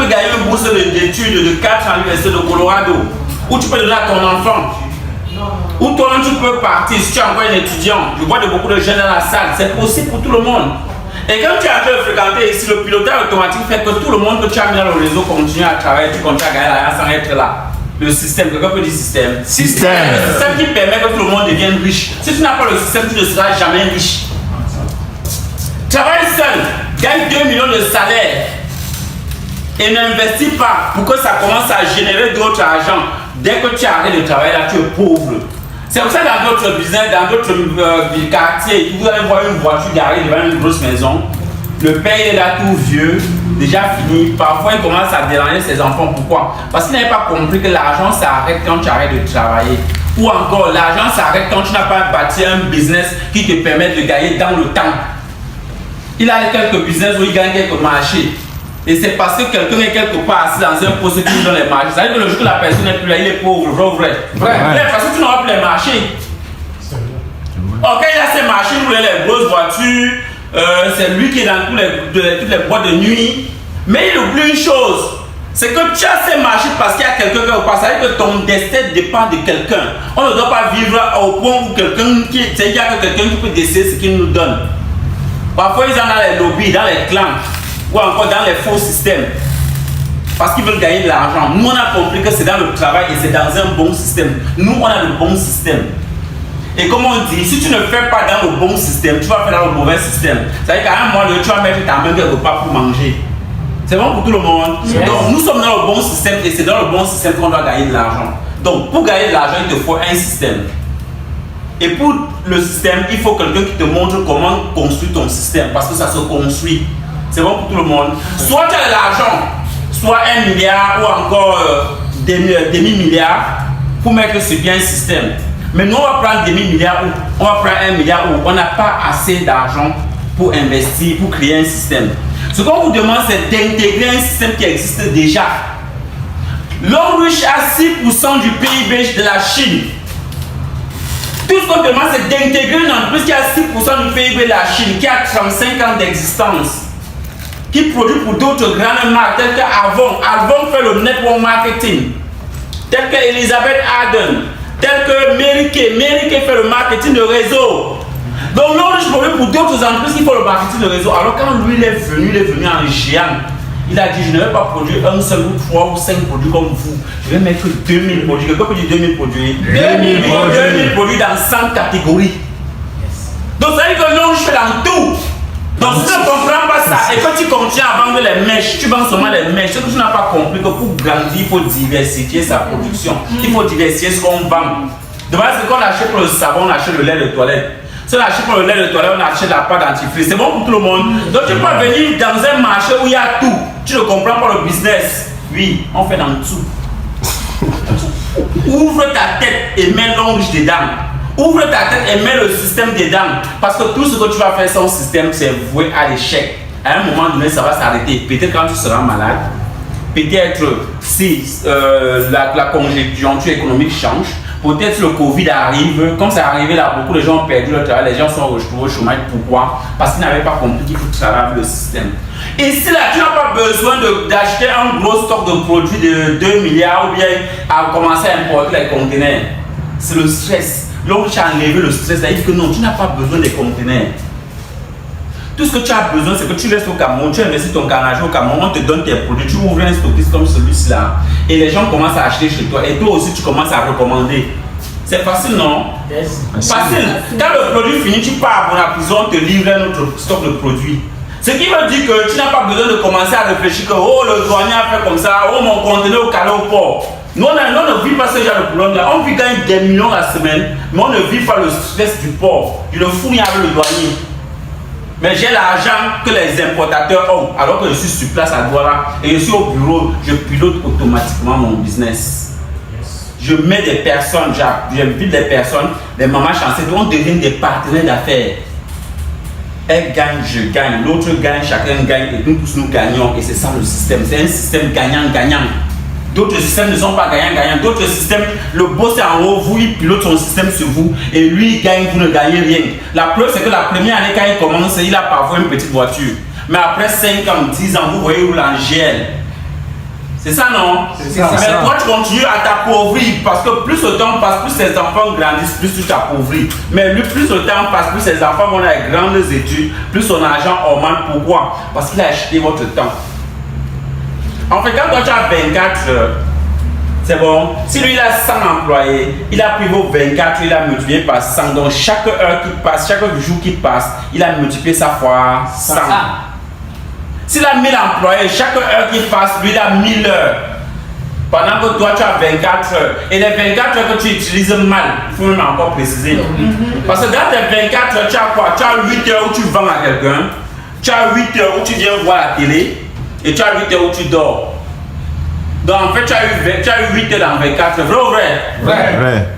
peux gagner une bourse d'études de 4 ans à l'université de Colorado, où tu peux donner à ton enfant. Ou toi, tu peux partir si tu es encore un étudiant. Je vois beaucoup de jeunes dans la salle. C'est possible pour tout le monde. Et quand tu es en train de fréquenter ici, le pilotage automatique fait que tout le monde que tu as mis dans le réseau continue à travailler, tu continues à gagner l'argent sans être là. Le système, quelqu'un peut dire système. Système. Le système qui permet que tout le monde devienne riche. Si tu n'as pas le système, tu ne seras jamais riche. Travaille seul, gagne 2 millions de salaire et n'investis pas pour que ça commence à générer d'autres argent. Dès que tu arrêtes de travailler là, tu es pauvre. C'est pour ça que dans d'autres business, dans d'autres quartiers, vous allez voir une voiture garée devant une grosse maison. Le père est là tout vieux, déjà fini. Parfois, il commence à déranger ses enfants. Pourquoi? Parce qu'il n'avait pas compris que l'argent s'arrête quand tu arrêtes de travailler. Ou encore, l'argent s'arrête quand tu n'as pas bâti un business qui te permet de gagner dans le temps. Il a quelques business où il gagne quelques marchés. Et c'est parce que quelqu'un est quelque part assis dans un poste qui donne les marchés. Ça veut dire que le jour que la personne n'est plus là, il est pauvre, vrai. Parce que tu n'auras plus les marchés. Ok, il a ses marchés, il voulait les grosses voitures. C'est lui qui est dans toutes les boîtes de nuit. Mais il oublie une chose. C'est que tu as ces marchés parce qu'il y a quelqu'un qui est au passé. Ça veut dire que ton destin dépend de quelqu'un. On ne doit pas vivre au point où quelqu'un qui... C'est-à-dire qu'il y a quelqu'un qui peut décider ce qu'il nous donne. Parfois, ils sont dans les lobbies, dans les clans. Ou encore dans les faux systèmes. Parce qu'ils veulent gagner de l'argent. Nous, on a compris que c'est dans le travail et c'est dans un bon système. Nous, on a le bon système. Et comme on dit, si tu ne fais pas dans le bon système, tu vas faire dans le mauvais système. C'est-à-dire qu'à un moment donné, tu vas mettre ta main quelque part pour manger. C'est bon pour tout le monde. Yes. Donc, nous sommes dans le bon système et c'est dans le bon système qu'on doit gagner de l'argent. Donc, pour gagner de l'argent, il te faut un système. Et pour le système, il faut quelqu'un qui te montre comment construire ton système. Parce que ça se construit. C'est bon pour tout le monde. Soit tu as de l'argent, soit 1 milliard ou encore demi-milliard pour mettre sur bien un système. Mais nous, on va prendre demi-milliard ou on va prendre 1 milliard où on n'a pas assez d'argent pour investir, pour créer un système. Ce qu'on vous demande, c'est d'intégrer un système qui existe déjà. L'homme riche a 6% du PIB de la Chine. Tout ce qu'on demande, c'est d'intégrer une entreprise qui a 6% du PIB de la Chine, qui a 35 ans d'existence, qui produit pour d'autres grandes marques telles qu'Avon. Avon fait le network marketing, telles qu'Elizabeth Arden, telles que Mary Kay. Mary Kay fait le marketing de réseau. Donc non, je produis pour d'autres entreprises qui font le marketing de réseau. Alors quand lui il est venu en géant. Il a dit, je ne vais pas produire un seul ou 3 ou 5 produits comme vous. Je vais mettre 2000 produits. Quelqu'un peut dire 2000 produits. 2000 produits dans 100 catégories. Donc ça veut dire que non, je fais dans tout. Donc si tu ne comprends pas ça et que tu continues à vendre les mèches, tu vends seulement les mèches, c'est que tu n'as pas compris que pour grandir, il faut diversifier sa production. Il faut diversifier ce qu'on vend. De base, ce qu'on achète pour le savon, on achète le lait de toilette. Si on achète pour le lait de toilette, on achète la pâte dentifrice. C'est bon pour tout le monde. Donc tu peux venir dans un marché où il y a tout. Tu ne comprends pas le business. Oui, on fait dans tout. Ouvre ta tête et mets l'ongle dedans. Ouvre ta tête et mets le système dedans. Parce que tout ce que tu vas faire sans système, c'est voué à l'échec. À un moment donné, ça va s'arrêter. Peut-être quand tu seras malade. Peut-être si la conjoncture économique change. Peut-être le Covid arrive, comme c'est arrivé là, beaucoup de gens ont perdu leur travail, les gens sont retrouvés au chômage. Pourquoi? Parce qu'ils n'avaient pas compris qu'il faut travailler avec le système. Et si là, tu n'as pas besoin d'acheter un gros stock de produits de 2 milliards ou bien à commencer à importer les conteneurs, c'est le stress. L'homme tu as enlevé le stress, ça veut dire que non, tu n'as pas besoin des conteneurs. Tout ce que tu as besoin, c'est que tu restes au Cameroun, tu investis ton carnage au Cameroun, on te donne tes produits, tu ouvres un stockiste comme celui-là et les gens commencent à acheter chez toi et toi aussi tu commences à recommander. C'est facile, non? Yes. Facile. Quand le produit finit, tu pars à la prison, on te livre un autre stock de produits. Ce qui veut dire que tu n'as pas besoin de commencer à réfléchir que oh, le douanier a fait comme ça, oh, mon conteneur au calé au port. Nous, on ne vit pas ce genre de problème-là. On vit gagne des millions la semaine, mais on ne vit pas le stress du port. Je le fouille avec le douanier. Mais j'ai l'argent que les importateurs ont, alors que je suis sur place à Douala et je suis au bureau, je pilote automatiquement mon business. Je mets des personnes, j'invite des personnes, des mamans chanceuses, on devient des partenaires d'affaires. Elle gagne, je gagne, l'autre gagne, chacun gagne et nous tous nous gagnons. Et c'est ça le système, c'est un système gagnant-gagnant. D'autres systèmes ne sont pas gagnants-gagnants. D'autres systèmes, le boss est en haut, vous, il pilote son système sur vous et lui il gagne, vous ne gagnez rien. La preuve, c'est que la première année, quand il commence, il a parfois une petite voiture. Mais après 5 ans, 10 ans, vous voyez où l'Angèle. C'est ça, non? C'est ça. Mais toi, tu continues à t'appauvrir parce que plus le temps passe, plus ses enfants grandissent, plus tu t'appauvris. Mais lui, plus le temps passe, plus ses enfants vont à de grandes études, plus son argent augmente. Pourquoi? Parce qu'il a acheté votre temps. En fait, quand toi tu as 24 heures, c'est bon. Si lui il a 100 employés, il a pris vos 24, il a multiplié par 100. Donc chaque heure qui passe, chaque jour qui passe, il a multiplié ça fois 100. S'il a 1000 employés, chaque heure qui passe, lui il a 1000 heures. Pendant que toi tu as 24 heures. Et les 24 heures que tu utilises mal, il faut même encore préciser. Parce que dans tes 24 heures, tu as quoi? Tu as 8 heures où tu vends à quelqu'un, tu as 8 heures où tu viens voir la télé, et tu as 8 heures où tu dors. Donc en fait, tu as eu 8 heures dans 24 heures. Vrai ou vrai? Vrai.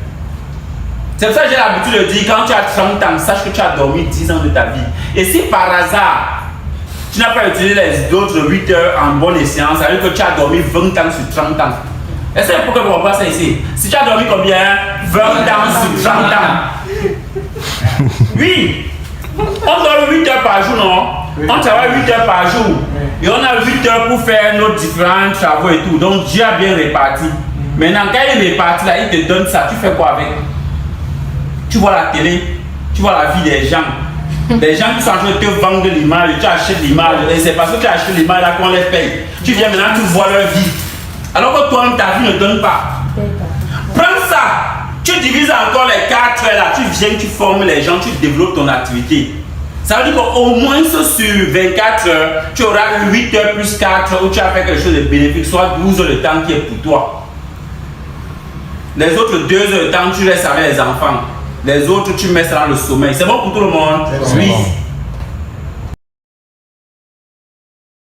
C'est pour ça que j'ai l'habitude de dire, quand tu as 30 ans, sache que tu as dormi 10 ans de ta vie. Et si par hasard, tu n'as pas utilisé les autres 8 heures en bonne séance, ça veut dire que tu as dormi 20 ans sur 30 ans. Est-ce que pourquoi on voit ça ici? Si tu as dormi combien? 20 ans sur 30 ans. Oui. On dort 8 heures par jour, non? On travaille 8 heures par jour. Et on a 8 heures pour faire nos différents travaux et tout. Donc Dieu a bien réparti. Maintenant, quand il répartit là, il te donne ça. Tu fais quoi avec? Tu vois la télé, tu vois la vie des gens. Des gens qui sont en train de te vendre l'image, tu achètes l'image. Et c'est parce que tu as acheté l'image là qu'on les paye. Tu viens maintenant, tu vois leur vie. Alors que toi-même, ta vie ne donne pas. Prends ça. Tu divises encore les 4 heures là. Tu viens, tu formes les gens, tu développes ton activité. Ça veut dire qu'au moins sur 24 heures, tu auras 8 heures plus 4 heures où tu as fait quelque chose de bénéfique, soit 12 heures de temps qui est pour toi. Les autres 2 heures de temps, tu restes avec les enfants. Les autres, tu mets ça dans le sommeil. C'est bon pour tout le monde? Oui.